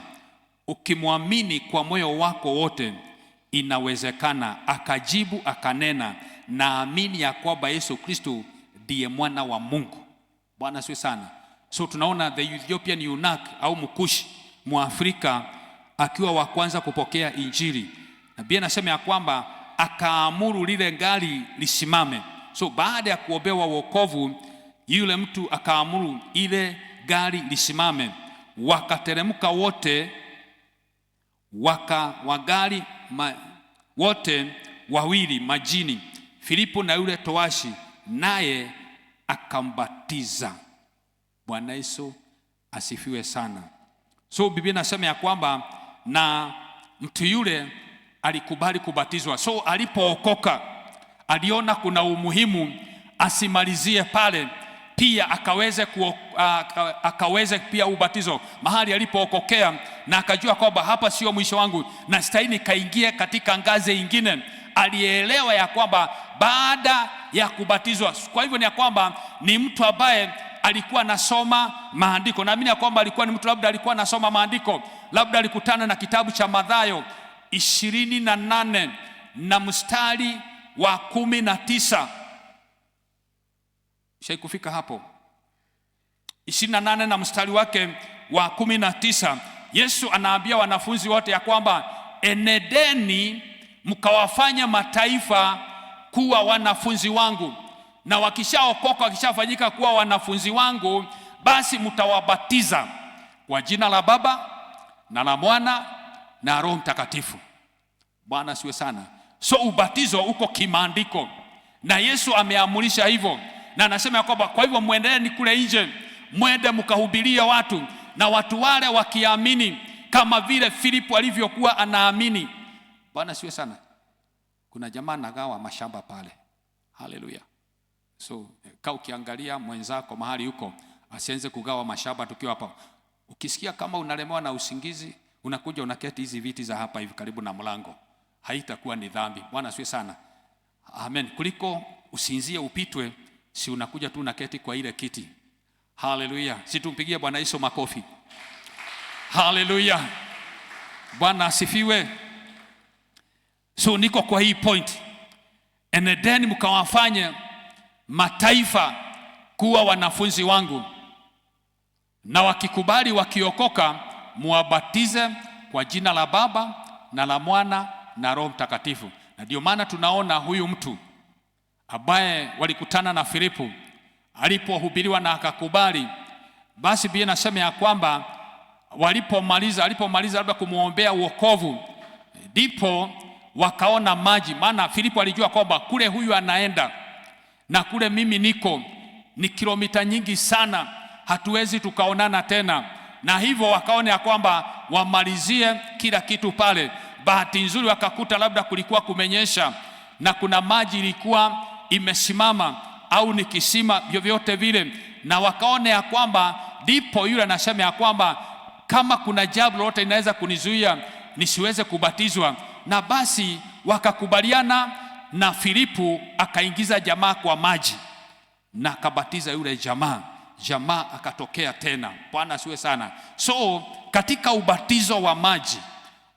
ukimwamini kwa moyo wako wote inawezekana. Akajibu akanena, naamini ya kwamba Yesu Kristo ndiye mwana wa Mungu. Bwana asifiwe sana. So tunaona the Ethiopian eunuch au mkushi Mwafrika akiwa wa kwanza kupokea injili. Na Biblia inasema ya kwamba akaamuru lile gari lisimame. So baada ya kuombewa wokovu, yule mtu akaamuru ile gari lisimame. Wakateremka wote, wagari wote wawili majini, Filipo na yule towashi, naye akambatiza. Bwana Yesu asifiwe sana. So Biblia inasema ya kwamba na mtu yule alikubali kubatizwa. So alipookoka aliona kuna umuhimu asimalizie pale, pia akaweze pia ubatizo mahali alipookokea, na akajua kwamba hapa sio mwisho wangu na stahili kaingie katika ngazi nyingine. Alielewa ya kwamba baada ya kubatizwa, kwa hivyo ni ya kwamba ni mtu ambaye alikuwa anasoma maandiko. Naamini ya kwamba alikuwa ni mtu labda alikuwa anasoma maandiko, labda alikutana na kitabu cha Mathayo 28 na mstari wa 19. Kufika hapo 28 na mstari wake wa 19, Yesu anaambia wanafunzi wote ya kwamba enedeni mkawafanya mataifa kuwa wanafunzi wangu, na wakishaokoka, wakishafanyika kuwa wanafunzi wangu, basi mtawabatiza kwa jina la Baba na la Mwana na Roho Mtakatifu. Bwana siwe sana. So ubatizo uko kimaandiko na Yesu ameamurisha hivyo, na anasema ya kwamba kwa hivyo muendeeni kule nje, mwende mkahubiria watu, na watu wale wakiamini kama vile Filipo alivyokuwa anaamini. Bwana siwe sana. Kuna jamaa nagawa mashamba pale. Haleluya. So kaa ukiangalia mwenzako mahali yuko, asianze kugawa mashamba tukiwa hapa. Ukisikia kama unalemewa na usingizi, unakuja unaketi hizi viti za hapa hivi karibu na mlango, haitakuwa ni dhambi. Bwana siwe sana. Amen. Kuliko usinzie upitwe, si unakuja tu unaketi kwa ile kiti. Haleluya. Situmpigie Bwana Yesu makofi. Haleluya. Bwana asifiwe. So niko kwa hii point, enedeni mkawafanye mataifa kuwa wanafunzi wangu, na wakikubali, wakiokoka, muwabatize kwa jina la Baba na la Mwana na Roho Mtakatifu. Na ndio maana tunaona huyu mtu ambaye walikutana na Filipo alipohubiriwa na akakubali, basi Biblia inasema ya kwamba alipomaliza labda kumuombea wokovu, ndipo wakaona maji. Maana Filipo alijua kwamba kule huyu anaenda na kule mimi niko ni kilomita nyingi sana, hatuwezi tukaonana tena, na hivyo wakaona ya kwamba wamalizie kila kitu pale. Bahati nzuri wakakuta labda kulikuwa kumenyesha na kuna maji ilikuwa imesimama au ni kisima vyovyote vile, na wakaona ya kwamba, ndipo yule anasema ya kwamba kama kuna jambo lolote inaweza kunizuia nisiweze kubatizwa. Na basi wakakubaliana, na Filipo akaingiza jamaa kwa maji na akabatiza yule jamaa akatokea tena. Bwana asiwe sana. So katika ubatizo wa maji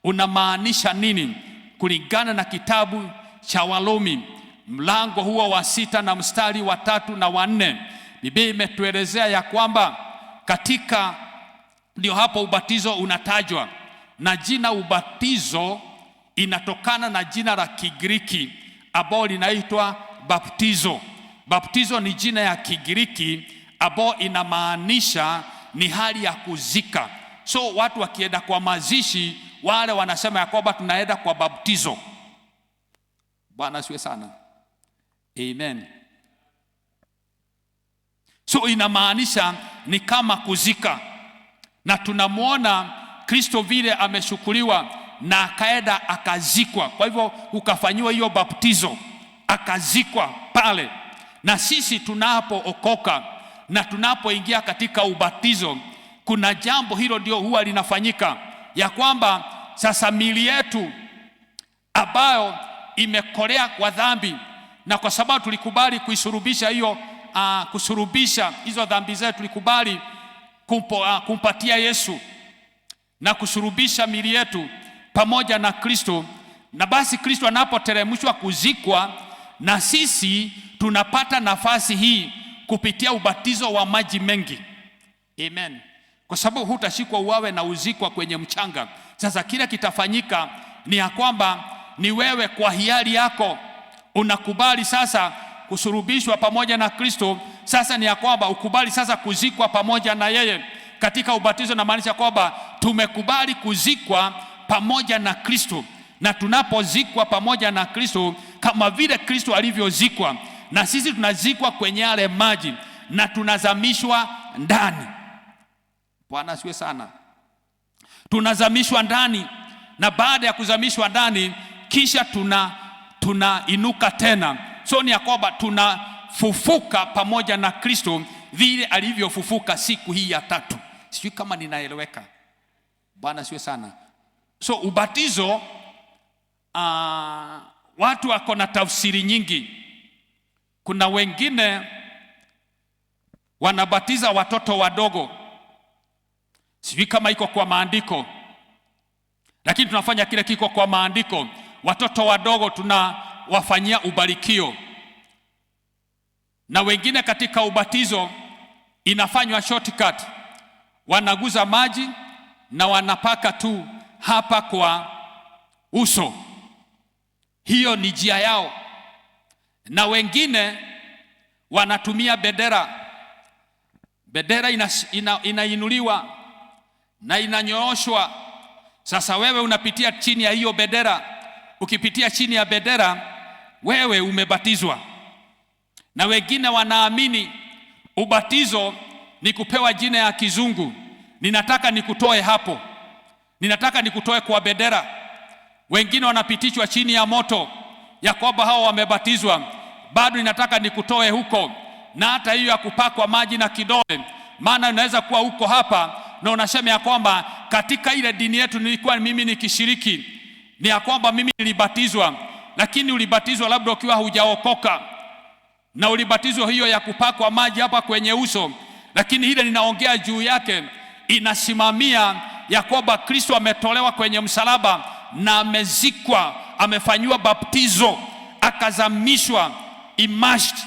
unamaanisha nini? Kulingana na kitabu cha Warumi mlango huo wa 6 na mstari wa 3 na wa 4, Biblia imetuelezea ya kwamba ndio hapo ubatizo unatajwa, na jina ubatizo inatokana na jina la Kigiriki ambalo linaitwa baptizo. Baptizo ni jina ya Kigiriki ambalo inamaanisha ni hali ya kuzika. So watu wakienda kwa mazishi, wale wanasema ya kwamba tunaenda kwa baptizo. Bwana asifiwe sana. Amen. So inamaanisha ni kama kuzika, na tunamwona Kristo vile ameshukuliwa na akaenda akazikwa. Kwa hivyo ukafanywa hiyo baptizo, akazikwa pale. Na sisi tunapookoka na tunapoingia katika ubatizo, kuna jambo hilo ndio huwa linafanyika, ya kwamba sasa miili yetu ambayo imekolea kwa dhambi, na kwa sababu tulikubali kuisurubisha hiyo kusurubisha hizo dhambi zetu, tulikubali kumpatia Yesu na kusurubisha miili yetu pamoja na Kristo. Na basi Kristo anapoteremshwa kuzikwa, na sisi tunapata nafasi hii kupitia ubatizo wa maji mengi. Amen. Kwa sababu hutashikwa uwawe na uzikwa kwenye mchanga. Sasa kile kitafanyika ni ya kwamba ni wewe kwa hiari yako unakubali sasa kusurubishwa pamoja na Kristo. Sasa ni ya kwamba ukubali sasa kuzikwa pamoja na yeye katika ubatizo. Na maanisha kwamba tumekubali kuzikwa pamoja na Kristo, na tunapozikwa pamoja na Kristo kama vile Kristo alivyozikwa, na sisi tunazikwa kwenye yale maji na tunazamishwa ndani. Bwana asiwe sana. Tunazamishwa ndani, na baada ya kuzamishwa ndani kisha tunainuka tena. So ni ya kwamba tunafufuka pamoja na Kristo vile alivyofufuka siku hii ya tatu. Sijui kama ninaeleweka. Bwana asiwe sana. So ubatizo watu wako na tafsiri nyingi. Kuna wengine wanabatiza watoto wadogo. Sijui kama iko kwa maandiko, lakini tunafanya kile kiko kwa maandiko. Watoto wadogo tunawafanyia ubarikio. Na wengine katika ubatizo inafanywa shortcut, wanaguza maji na wanapaka tu hapa kwa uso. Hiyo ni njia yao. Na wengine wanatumia bendera. Bendera inainuliwa na inanyooshwa. Sasa wewe unapitia chini ya hiyo bendera. Ukipitia chini ya bendera, wewe umebatizwa. Na wengine wanaamini ubatizo ni kupewa jina ya kizungu. Ninataka nikutoe hapo, ninataka nikutoe kwa bendera. Wengine wanapitishwa chini ya moto, ya kwamba hao wamebatizwa. Bado ninataka nikutoe huko, na hata hiyo ya kupakwa maji na kidole. Maana unaweza kuwa huko hapa na unasema ya kwamba katika ile dini yetu nilikuwa mimi nikishiriki, ni ya kwamba mimi nilibatizwa. Lakini ulibatizwa labda ukiwa hujaokoka, na ulibatizwa hiyo ya kupakwa maji hapa kwenye uso. Lakini ile ninaongea juu yake inasimamia ya kwamba Kristo ametolewa kwenye msalaba na amezikwa, amefanywa baptizo, akazamishwa, immersed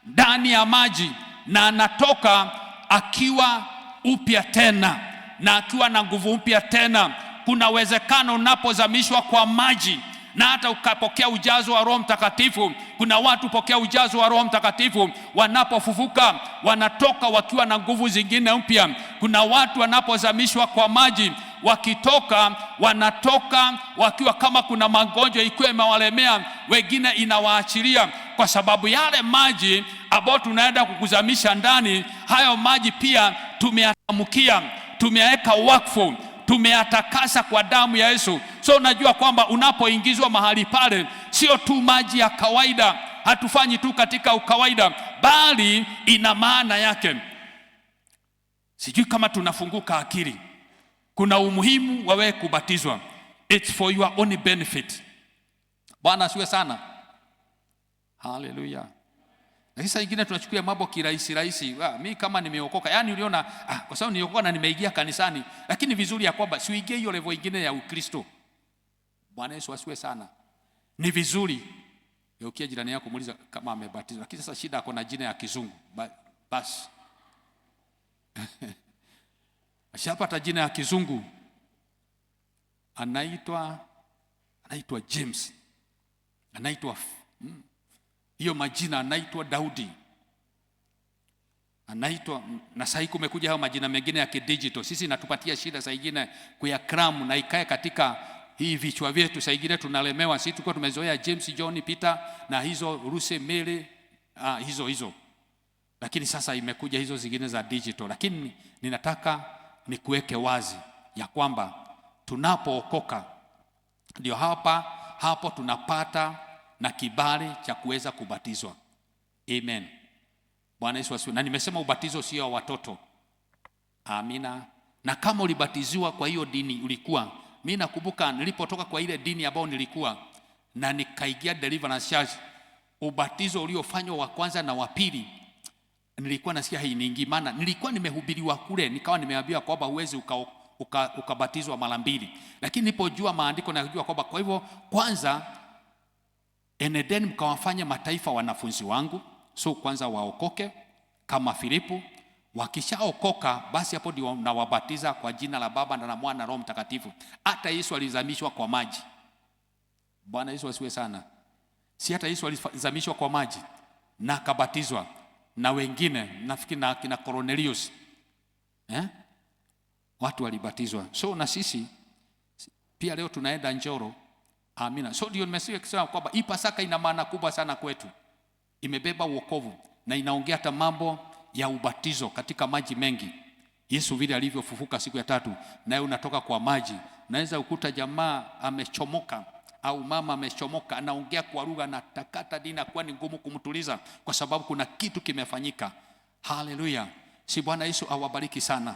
ndani ya maji, na anatoka akiwa upya tena, na akiwa na nguvu mpya tena. Kuna uwezekano unapozamishwa kwa maji na hata ukapokea ujazo wa Roho Mtakatifu. Kuna watu pokea ujazo wa Roho Mtakatifu, wanapofufuka wanatoka wakiwa na nguvu zingine mpya. Kuna watu wanapozamishwa kwa maji, wakitoka wanatoka wakiwa kama kuna magonjwa ikiwa imewalemea, wengine inawaachilia, kwa sababu yale maji ambayo tunaenda kukuzamisha ndani, hayo maji pia tumeyatamkia, tumeyaweka wakfu, tumeyatakasa kwa damu ya Yesu. So unajua kwamba unapoingizwa mahali pale, sio tu maji ya kawaida, hatufanyi tu katika ukawaida, bali ina maana yake. Sijui kama tunafunguka akili. Kuna umuhimu wa wewe kubatizwa. It's for your own benefit. Bwana asiwe sana. Hallelujah. Lakini saa nyingine tunachukulia mambo kirahisi rahisi. Mimi kama nimeokoka, yani uliona kwa sababu niliokoka na nimeingia kanisani, lakini vizuri ya kwamba siuingie hiyo level nyingine ya Ukristo. Bwana Yesu asiwe sana. Ni vizuri ukiwa jirani yako muuliza kama amebatizwa. Lakini sasa shida ako na jina ya kizungu. Basi. ashapata jina ya kizungu, anaitwa James, anaitwa hiyo majina, anaitwa Daudi, anaitwa, na sasa kumekuja hao majina mengine ya kidigital. Sisi natupatia shida saa nyingine kuyakram na ikae katika hii vichwa vyetu, saa nyingine tunalemewa. Sisi tulikuwa tumezoea James, John, Peter na hizo Lucy, Mary, hizo, lakini sasa imekuja hizo zingine za digital. Lakini ninataka nikuweke wazi ya kwamba tunapookoka ndio hapo tunapata na kibali cha kuweza kubatizwa. Amen. Bwana Yesu asifiwe. Na nimesema ubatizo sio wa watoto. Amina. Na kama ulibatiziwa kwa hiyo dini ulikuwa, mimi nakumbuka nilipotoka kwa ile dini ambayo nilikuwa na nikaingia Deliverance Church, ubatizo uliofanywa wa kwanza na wa pili nilikuwa nasikia hainiingi, maana nilikuwa nimehubiriwa kule, nikawa nimeambiwa kwamba huwezi ukabatizwa mara mbili. Lakini nilipojua maandiko na kujua kwamba kwa hivyo kwanza enedeni mkawafanya mataifa wanafunzi wangu, so kwanza waokoke kama Filipo, wakishaokoka basi hapo ndio nawabatiza kwa jina la Baba na la Mwana na Roho Mtakatifu. Hata Yesu alizamishwa kwa maji. Bwana Yesu asiwe sana. Si hata Yesu alizamishwa kwa maji na akabatizwa, na wengine nafikiri na kina Cornelius watu walibatizwa. So na sisi pia leo tunaenda Njoro. Amina. So ndio nimesikia kusema kwamba hii Pasaka ina maana kubwa sana kwetu. Imebeba wokovu na inaongea hata mambo ya ubatizo katika maji mengi. Yesu vile alivyofufuka siku ya tatu, naye unatoka kwa maji. Naweza ukuta jamaa amechomoka au mama amechomoka, anaongea kwa lugha na takata dini, kwa ni ngumu kumtuliza kwa sababu kuna kitu kimefanyika. Haleluya. Si Bwana Yesu awabariki sana.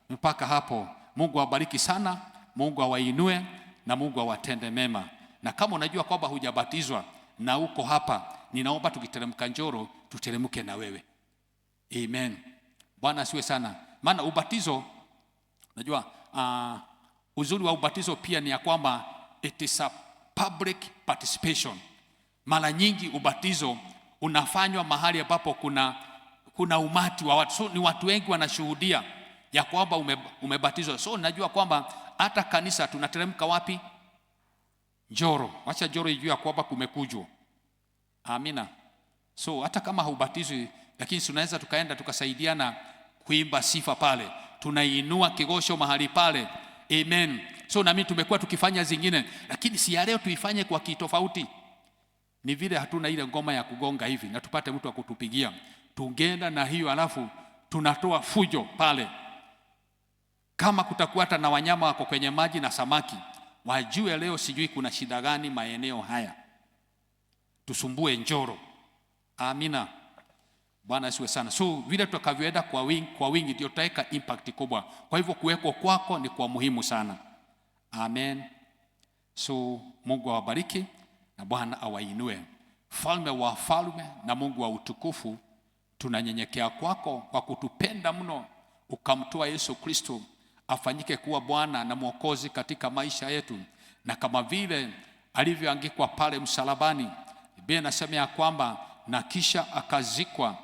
Mpaka hapo Mungu awabariki sana, Mungu awainue na Mungu awatende mema. Na kama unajua kwamba hujabatizwa na uko hapa, ninaomba tukiteremka Njoro tuteremke na wewe. Amen. Bwana asiwe sana. Maana ubatizo, unajua uzuri wa ubatizo pia ni ya kwamba it is a public participation. Mara nyingi ubatizo unafanywa mahali ambapo kuna umati wa watu. So ni watu wengi wanashuhudia ya kwamba umebatizwa. So najua kwamba hata kanisa tunateremka wapi? Njoro. Wacha Njoro ijue kwamba kumekujwa. Amina. So hata kama haubatizwi, lakini tunaweza tukaenda tukasaidiana kuimba sifa pale, tunainua kigosho mahali pale. Amen. So na mimi tumekuwa tukifanya zingine, lakini si ya leo tuifanye kwa kitofauti. Ni vile hatuna ile ngoma ya kugonga hivi na tupate mtu wa kutupigia. Tungeenda na hiyo alafu tunatoa fujo pale. Kama kutakuwa hata na wanyama wako kwenye maji na samaki, wajue leo sijui kuna shida gani maeneo haya. Tusumbue Njoro. Amina. Bwana asiwe sana. So vile tutakavyoenda kwa wingi ndio tutaweka impact kubwa. Kwa hivyo kuweko kwako ni kwa muhimu sana. Amen. So Mungu awabariki na Bwana awainue. Falme wa falme na Mungu wa utukufu, tunanyenyekea kwako kwa kutupenda mno, ukamtoa Yesu Kristo afanyike kuwa Bwana na Mwokozi katika maisha yetu. Na kama vile alivyoangikwa pale msalabani, Biblia inasema ya kwamba na kisha akazikwa,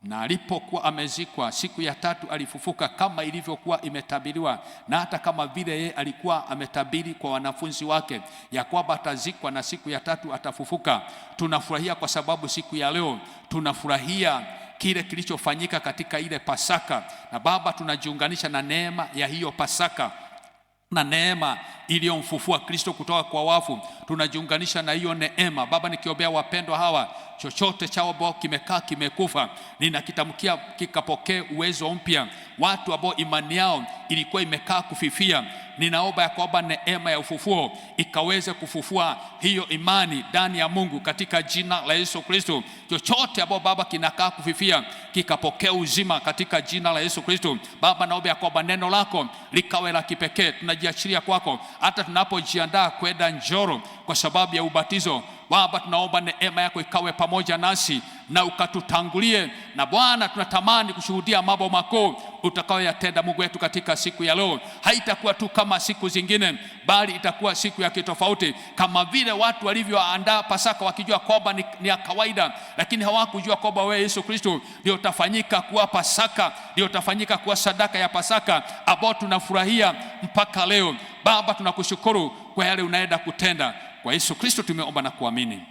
na alipokuwa amezikwa siku ya tatu alifufuka kama ilivyokuwa imetabiriwa. Na hata kama vile yeye alikuwa ametabiri kwa wanafunzi wake ya kwamba atazikwa na siku ya tatu atafufuka, tunafurahia kwa sababu siku ya leo tunafurahia kile kilichofanyika katika ile Pasaka. Na Baba, tunajiunganisha na neema ya hiyo Pasaka na neema iliyomfufua Kristo kutoka kwa wafu. Tunajiunganisha na hiyo neema Baba, nikiombea wapendwa hawa, chochote chao ambao kimekaa kimekufa, ninakitamkia kikapokee uwezo mpya. Watu ambao imani yao ilikuwa imekaa kufifia, ninaomba ya kwamba neema ya ufufuo ikaweze kufufua hiyo imani ndani ya Mungu katika jina la Yesu Kristo. Chochote ambao Baba kinakaa kufifia kikapokea uzima katika jina la Yesu Kristo. Baba, naomba ya kwamba neno lako likawe la kipekee. Tunajiachilia kwako hata tunapojiandaa kwenda Njoro kwa sababu ya ubatizo. Baba, tunaomba neema yako ikawe pamoja nasi na ukatutangulie. Na Bwana, tunatamani kushuhudia mambo makuu utakayoyatenda Mungu wetu katika siku ya leo haitakuwa tu kama siku zingine, bali itakuwa siku ya kitofauti. Kama vile watu walivyoandaa Pasaka wakijua kwamba ni ya kawaida, lakini hawakujua kwamba wewe Yesu Kristo ndio utafanyika kuwa Pasaka, ndio utafanyika kuwa sadaka ya Pasaka ambao tunafurahia mpaka leo. Baba, tunakushukuru kwa yale unaenda kutenda. Kwa Yesu Kristo tumeomba na kuamini.